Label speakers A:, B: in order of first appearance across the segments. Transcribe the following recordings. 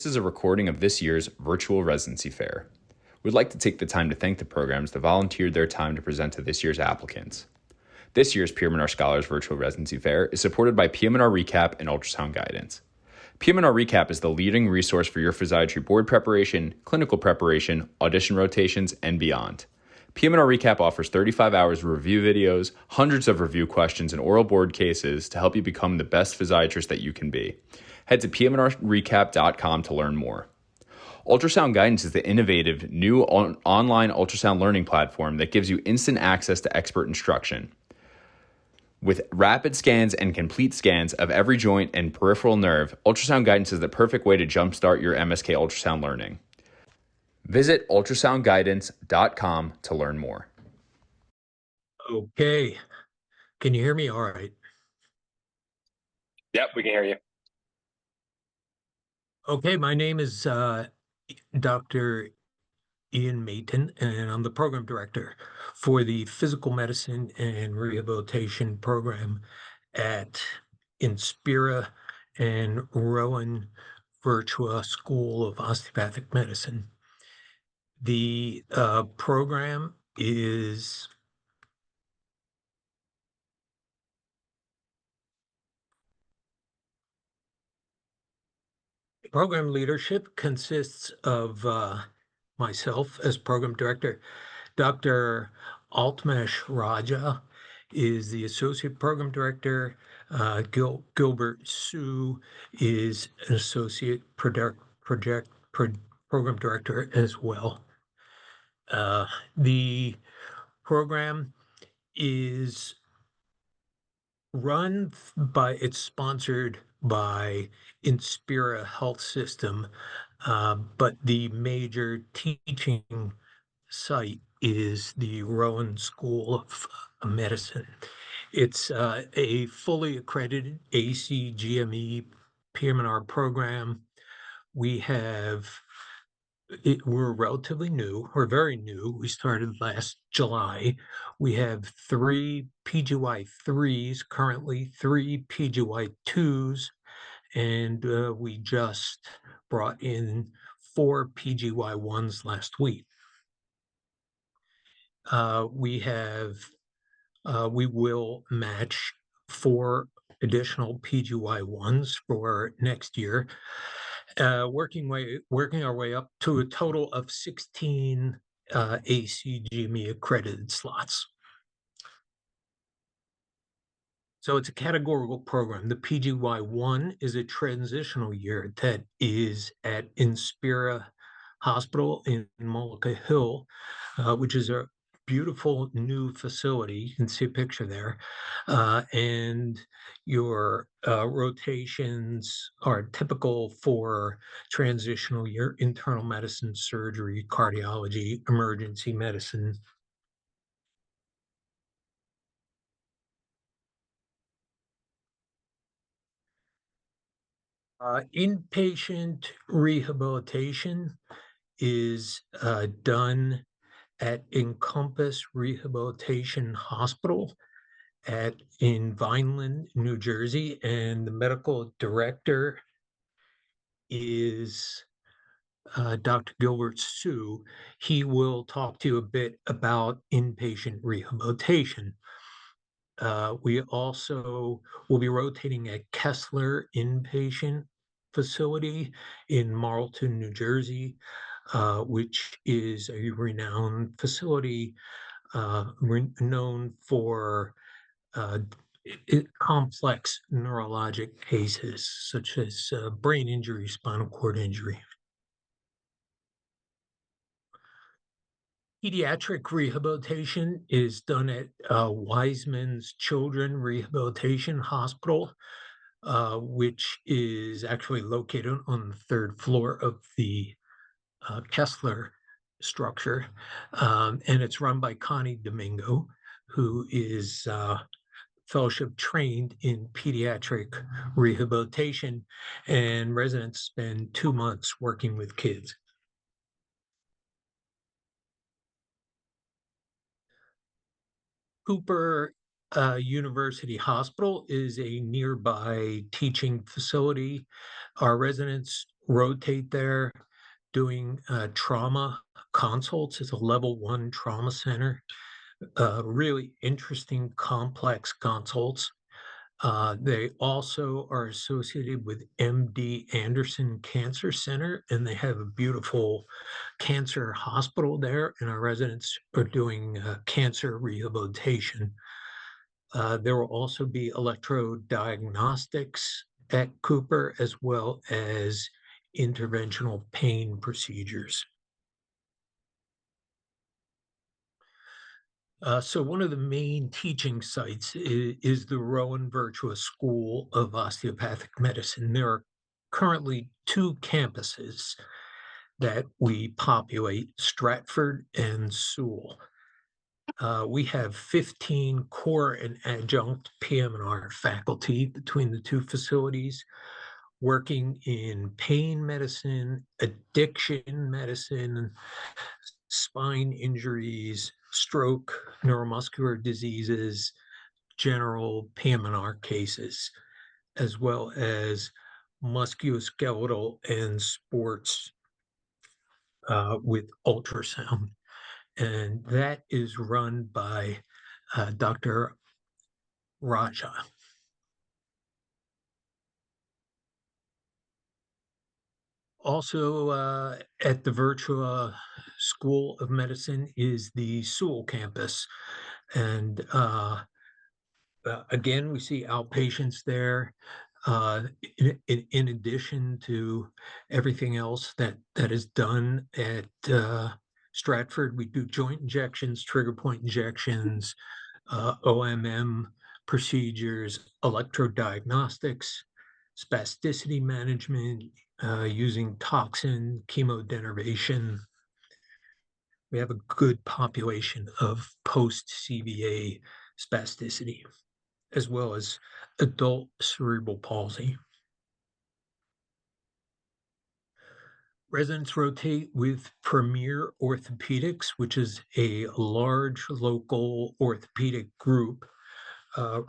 A: This is a recording of this year's Virtual Residency Fair. We'd like to take the time to thank the programs that volunteered their time to present to this year's applicants. This year's PM&R Scholars Virtual Residency Fair is supported by PM&R Recap and Ultrasound Guidance. PM&R Recap is the leading resource for your physiatry board preparation, clinical preparation, audition rotations, and beyond. PM&R Recap offers 35 hours of review videos, hundreds of review questions, and oral board cases to help you become the best physiatrist that you can be. Head to pmnrrecap.com to learn more. Ultrasound Guidance is the innovative new online ultrasound learning platform that gives you instant access to expert instruction. With rapid scans and complete scans of every joint and peripheral nerve, Ultrasound Guidance is the perfect way to jumpstart your MSK ultrasound learning. Visit ultrasoundguidance.com to learn more.
B: Okay. Can you hear me all right?
C: Yep, we can hear you.
B: Okay, my name is Dr. Ian Mayton, and I'm the program director for the Physical Medicine and Rehabilitation program at Inspira and Rowan Virtual School of Osteopathic Medicine. The program is program leadership consists of myself as program director. Dr. Altmesh Raja is the associate program director. Gilbert Sue is an associate program director as well. The program is it's sponsored by Inspira Health System, but the major teaching site is the Rowan School of Medicine. It's a fully accredited ACGME PM&R program. We're relatively new. We're very new. We started last July. We have 3 PGY 3s, currently 3 PGY 2s, and we just brought in 4 PGY 1s last week. We will match 4 additional PGY 1s for next year, working our way up to a total of 16 ACGME accredited slots. So it's a categorical program. The PGY 1 is a transitional year that is at Inspira Hospital in Mullica Hill, which is a beautiful new facility. You can see a picture there. And your rotations are typical for transitional year: internal medicine, surgery, cardiology, emergency medicine. Inpatient rehabilitation is done at Encompass Rehabilitation Hospital in Vineland, New Jersey, and the medical director is Dr. Gilbert Sue. He will talk to you a bit about inpatient rehabilitation. We also will be rotating at Kessler Inpatient Facility in Marlton, New Jersey, which is a renowned facility known for complex neurologic cases such as brain injury, spinal cord injury. Pediatric rehabilitation is done at Wiseman's Children Rehabilitation Hospital, which is actually located on the 3rd floor of the Kessler structure, and it's run by Connie Domingo, who is fellowship trained in pediatric rehabilitation, and residents spend 2 months working with kids. Cooper University Hospital is a nearby teaching facility. Our residents rotate there doing trauma consults. It's a level 1 trauma center. Really interesting, complex consults. They also are associated with MD Anderson Cancer Center, and they have a beautiful cancer hospital there, and our residents are doing cancer rehabilitation. There will also be electrodiagnostics at Cooper, as well as interventional pain procedures. So one of the main teaching sites is the Rowan Virtual School of Osteopathic Medicine. There are currently 2 campuses that we populate, Stratford and Sewell. We have 15 core and adjunct PM&R faculty between the 2 facilities, working in pain medicine, addiction medicine, spine injuries, stroke, neuromuscular diseases, general PM&R cases, as well as musculoskeletal and sports with ultrasound. And that is run by Dr. Raja. Also at the Virtual School of Medicine is the Sewell campus. And again, we see outpatients there. In addition to everything else that is done at Stratford, we do joint injections, trigger point injections, OMM procedures, electrodiagnostics, spasticity management, using toxin, chemodenervation. We have a good population of post-CVA spasticity, as well as adult cerebral palsy. Residents rotate with Premier Orthopedics, which is a large local orthopedic group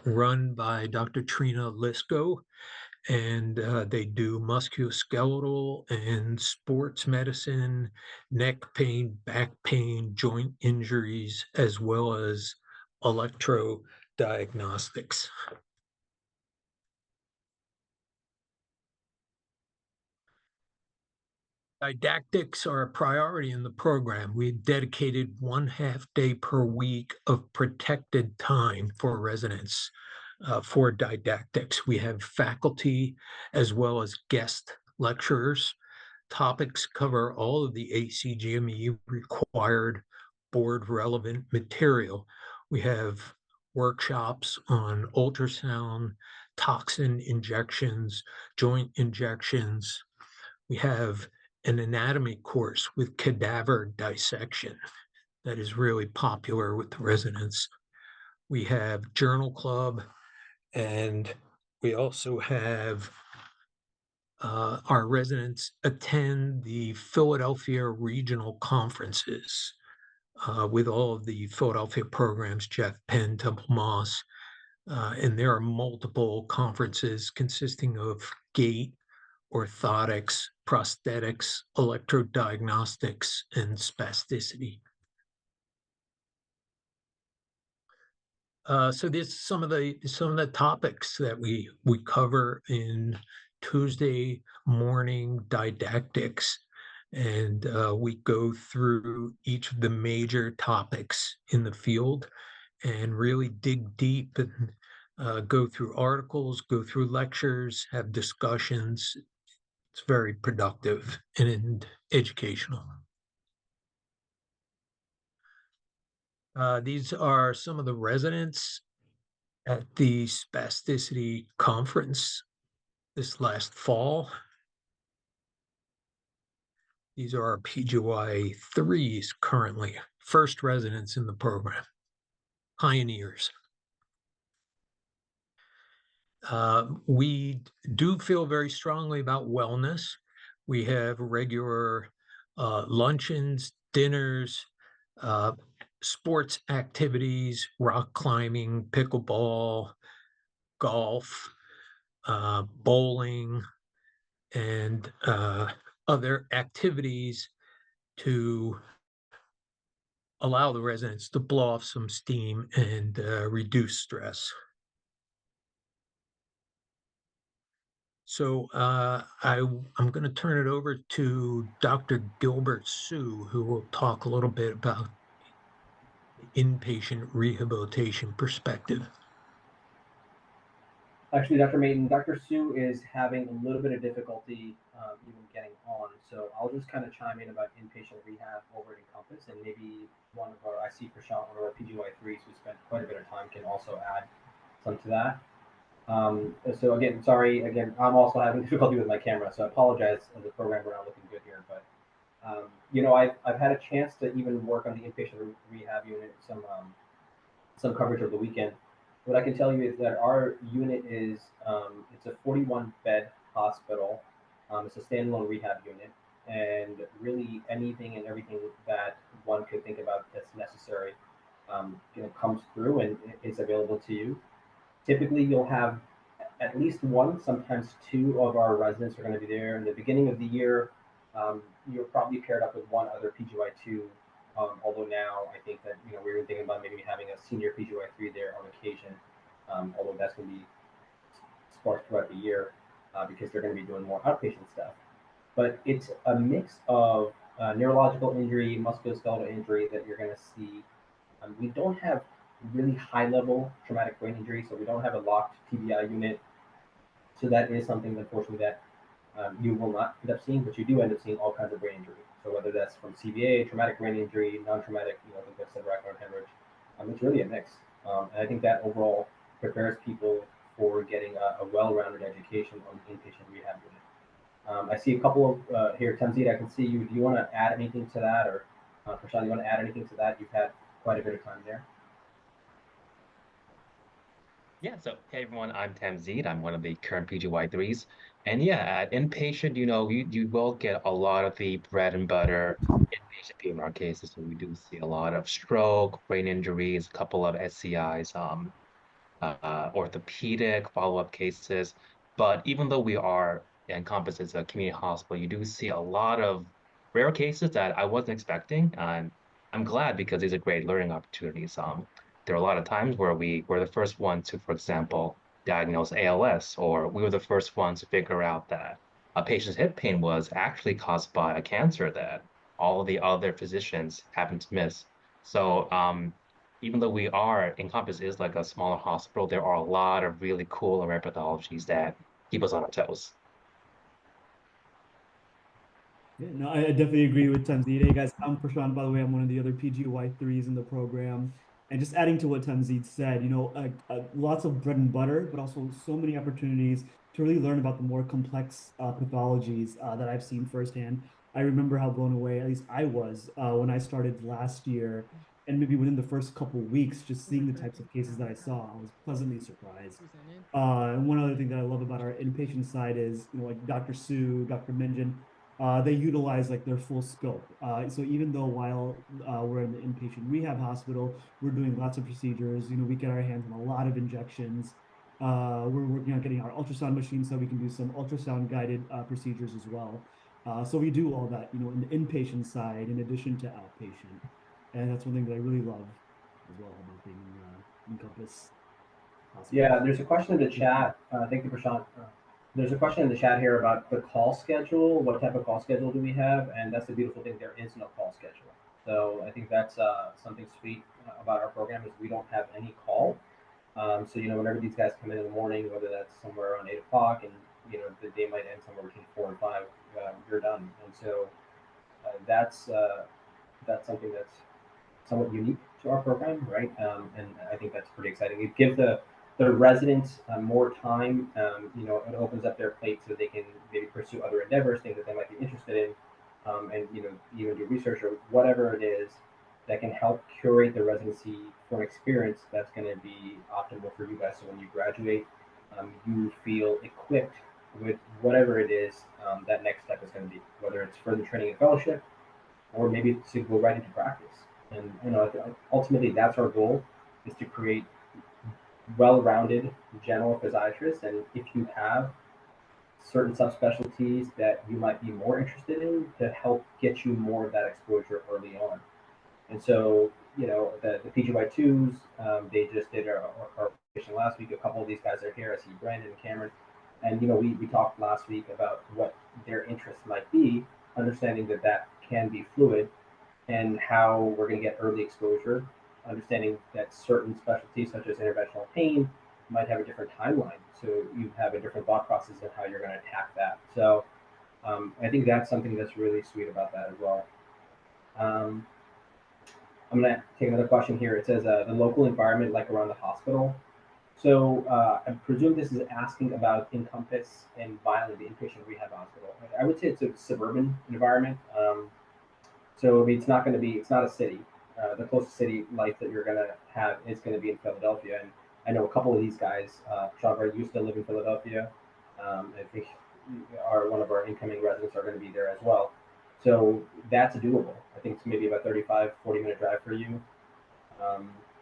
B: run by Dr. Trina Lisko, and they do musculoskeletal and sports medicine, neck pain, back pain, joint injuries, as well as electrodiagnostics. Didactics are a priority in the program. We've dedicated 1/2 day per week of protected time for residents for didactics. We have faculty as well as guest lecturers. Topics cover all of the ACGME required board relevant material. We have workshops on ultrasound, toxin injections, joint injections. We have an anatomy course with cadaver dissection that is really popular with the residents. We have journal club, and we also have our residents attend the Philadelphia regional conferences with all of the Philadelphia programs, Jeff Penn, Temple Moss, and there are multiple conferences consisting of gait, orthotics, prosthetics, electrodiagnostics, and spasticity. So this some of the topics that we cover in Tuesday morning didactics, and we go through each of the major topics in the field and really dig deep and go through articles, go through lectures, have discussions. It's very productive and educational. These are some of the residents at the spasticity conference this last fall. These are our PGY 3s currently, first residents in the program, pioneers. We do feel very strongly about wellness. We have regular luncheons, dinners, sports activities, rock climbing, pickleball, golf, bowling, and other activities to allow the residents to blow off some steam and reduce stress. So I'm going to turn it over to Dr. Gilbert Sue, who will talk a little bit about the inpatient rehabilitation perspective.
C: Actually, Dr. Mayton, Dr. Sue is having a little bit of difficulty even getting on. So I'll just kind of chime in about inpatient rehab over at Encompass, and maybe one of our, I see Prashant, one of our PGY3s who spent quite a bit of time can also add some to that. So again, sorry, again, I'm also having difficulty with my camera, so I apologize as a program we're not looking good here. But, I've had a chance to even work on the inpatient rehab unit, some coverage over the weekend. What I can tell you is that our unit is it's a 41 bed hospital. It's a standalone rehab unit, and really anything and everything that one could think about that's necessary, comes through and is available to you. Typically, you'll have at least one, sometimes two of our residents are going to be there. In the beginning of the year, you're probably paired up with one other PGY2. Although now I think that we were thinking about maybe having a senior PGY3 there on occasion. Although that's going to be sparse throughout the year because they're going to be doing more outpatient stuff. But it's a mix of neurological injury, musculoskeletal injury that you're going to see. We don't have really high level traumatic brain injury, so we don't have a locked TBI unit. So that is something, unfortunately, that you will not end up seeing, but you do end up seeing all kinds of brain injury. So whether that's from CVA, traumatic brain injury, non-traumatic, I think that's subarachnoid hemorrhage, it's really a mix. And I think that overall prepares people for getting a well-rounded education on the inpatient rehab unit. I see a couple of here, Tanzid, I can see you. Do you want to add anything to that, or Prashant, you want to add anything to that? You've had quite a bit of time there.
D: Yeah, so hey everyone, I'm Tamzid. I'm one of the current PGY3s. And yeah, at inpatient, you will get a lot of the bread and butter inpatient PM&R cases. So we do see a lot of stroke, brain injuries, a couple of SCIs, orthopedic follow-up cases. But even though we are Encompass as a community hospital, you do see a lot of rare cases that I wasn't expecting. And I'm glad because these are great learning opportunities. There are a lot of times where we were the first ones to, for example, diagnose ALS, or we were the first ones to figure out that a patient's hip pain was actually caused by a cancer that all the other physicians happened to miss. So even though Encompass is like a smaller hospital, there are a lot of really cool and rare pathologies that keep us on our toes.
E: Yeah, no, I definitely agree with Tanzid. Hey guys, I'm Prashant, by the way. I'm one of the other PGY3s in the program. And just adding to what Tanzid said, lots of bread and butter, but also so many opportunities to really learn about the more complex pathologies that I've seen firsthand. I remember how blown away, at least I was, when I started last year, and maybe within the first couple of weeks, just seeing the types of cases that I saw, I was pleasantly surprised. And one other thing that I love about our inpatient side is, like Dr. Sue, Dr. Minjan, they utilize like their full scope. So even though while we're in the inpatient rehab hospital, we're doing lots of procedures. We get our hands on a lot of injections. We're working on getting our ultrasound machine so we can do some ultrasound guided procedures as well. So we do all that, in the inpatient side in addition to outpatient, and that's one thing that I really love as well about being in Encompass Hospital.
C: Yeah, there's a question in the chat. Thank you, Prashant. There's a question in the chat here about the call schedule. What type of call schedule do we have? And that's the beautiful thing. There is no call schedule. So I think that's something sweet about our program is we don't have any call. So whenever these guys come in the morning, whether that's somewhere around 8 o'clock, and the day might end somewhere between 4 and 5, you're done. And so that's something that's somewhat unique to our program, right? And I think that's pretty exciting. It gives the residents more time. It opens up their plate so they can maybe pursue other endeavors, things that they might be interested in, and even do research or whatever it is that can help curate the residency for an experience that's going to be optimal for you guys. So when you graduate, you feel equipped with whatever it is that next step is going to be, whether it's further training and fellowship, or maybe to go right into practice. And ultimately, that's our goal: is to create well-rounded general physiatrists. And if you have certain subspecialties that you might be more interested in to help get you more of that exposure early on. And so, the PGY2s, they just did our presentation last week. A couple of these guys are here. I see Brandon and Cameron. And, we talked last week about what their interests might be, understanding that that can be fluid and how we're going to get early exposure, understanding that certain specialties such as interventional pain might have a different timeline. So you have a different thought process of how you're going to attack that. So I think that's something that's really sweet about that as well. I'm going to take another question here. It says the local environment, like around the hospital. So I presume this is asking about Encompass and Violin, the inpatient rehab hospital. I would say it's a suburban environment. So I mean, it's not a city. The closest city life that you're going to have is going to be in Philadelphia. And I know a couple of these guys, Sean Wright used to live in Philadelphia. I think one of our incoming residents are going to be there as well. So that's doable. I think it's maybe about 35, 40-minute drive for you.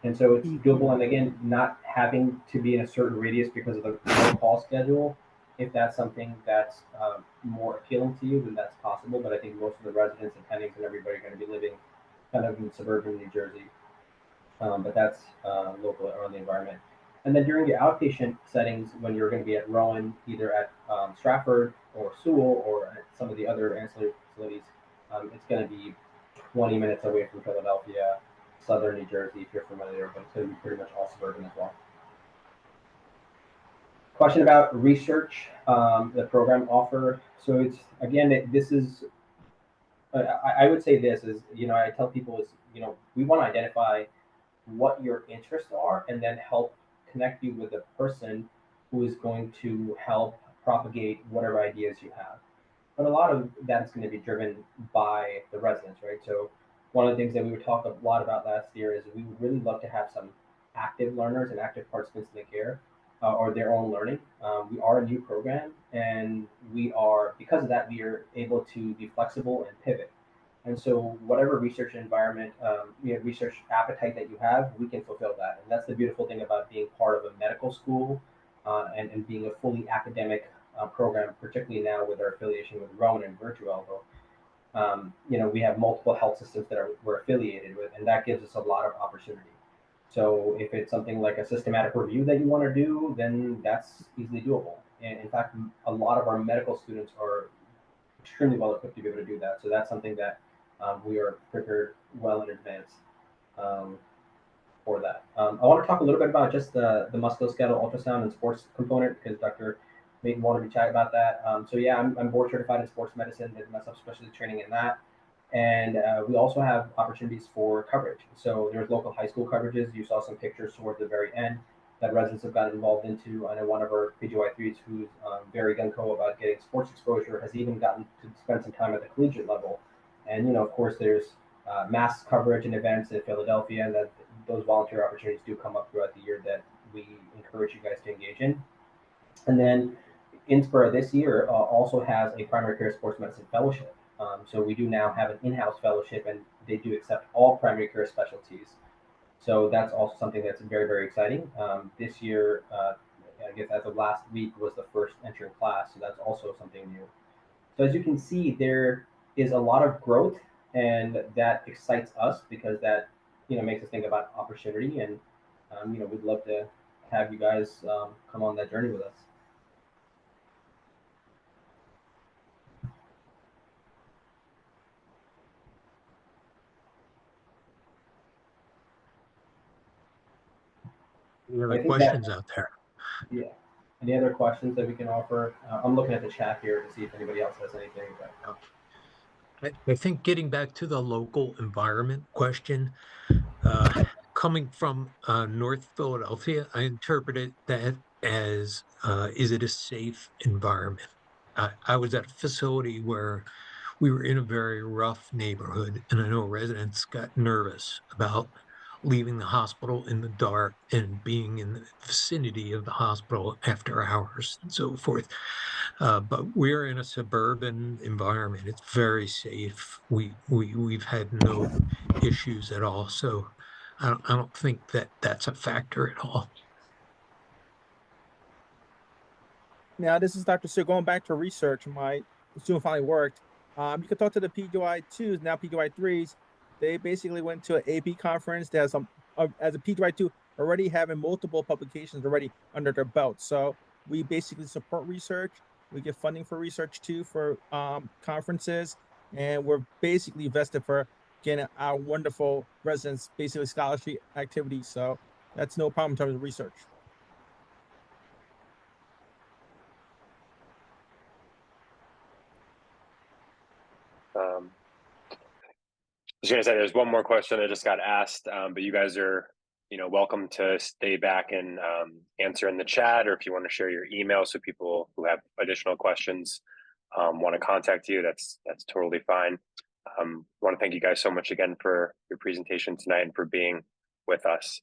C: And so it's doable. And again, not having to be in a certain radius because of the call schedule. If that's something that's more appealing to you, then that's possible. But I think most of the residents and Pennings and everybody are going to be living kind of in suburban New Jersey. But that's local around the environment. And then during the outpatient settings, when you're going to be at Rowan, either at Stratford or Sewell or at some of the other ancillary facilities, it's going to be 20 minutes away from Philadelphia, southern New Jersey, if you're familiar, but it's going to be pretty much all suburban as well. Question about research, the program offer. So it's, again, this is, I would say this is, I tell people is, we want to identify what your interests are and then help connect you with a person who is going to help propagate whatever ideas you have. But a lot of that's going to be driven by the residents, right? So one of the things that we would talk a lot about last year is we would really love to have some active learners and active participants in the care or their own learning. We are a new program, and because of that, we are able to be flexible and pivot. And so whatever research environment, research appetite that you have, we can fulfill that. And that's the beautiful thing about being part of a medical school and being a fully academic program, particularly now with our affiliation with Rowan and Virtual Residency Fair. We have multiple health systems that we're affiliated with, and that gives us a lot of opportunity. So if it's something like a systematic review that you want to do, then that's easily doable. And in fact, a lot of our medical students are extremely well equipped to be able to do that. So that's something that we are prepared well in advance for that. I want to talk a little bit about just the musculoskeletal ultrasound and sports component, because Dr. Mayton wanted to chat about that. So yeah, I'm board certified in sports medicine, did my subspecialty training in that. And we also have opportunities for coverage. So there's local high school coverages. You saw some pictures towards the very end that residents have gotten involved into. I know one of our PGY3s who's very gung-ho about getting sports exposure has even gotten to spend some time at the collegiate level. And, of course, there's mass coverage and events in Philadelphia, and that those volunteer opportunities do come up throughout the year that we encourage you guys to engage in. And then Inspira this year also has a primary care sports medicine fellowship. So we do now have an in-house fellowship, and they do accept all primary care specialties. So that's also something that's very, very exciting. This year, I guess as of last week was the first entering class, so that's also something new. So as you can see, there is a lot of growth, and that excites us because that makes us think about opportunity, and we'd love to have you guys come on that journey with us.
B: Any other questions out there?
C: Yeah. Any other questions that we can offer? I'm looking at the chat here to see if anybody else has anything. But...
B: I think getting back to the local environment question, coming from North Philadelphia, I interpreted that as, is it a safe environment? I was at a facility where we were in a very rough neighborhood, and I know residents got nervous about leaving the hospital in the dark and being in the vicinity of the hospital after hours and so forth. But we're in a suburban environment. It's very safe. We've had no issues at all. So I don't think that that's a factor at all.
F: Now, this is Dr. Sue. Going back to research, my student finally worked. You can talk to the PGY2s, now PGY3s. They basically went to an AP conference. There's some, as a PGY2, already having multiple publications already under their belt. So we basically support research. We get funding for research too for conferences. And we're basically vested for getting our wonderful residents, basically scholarship activities. So that's no problem in terms of research.
G: I was gonna say there's one more question that just got asked, but you guys are, welcome to stay back and answer in the chat, or if you want to share your email so people who have additional questions want to contact you, that's totally fine. Want to thank you guys so much again for your presentation tonight and for being with us.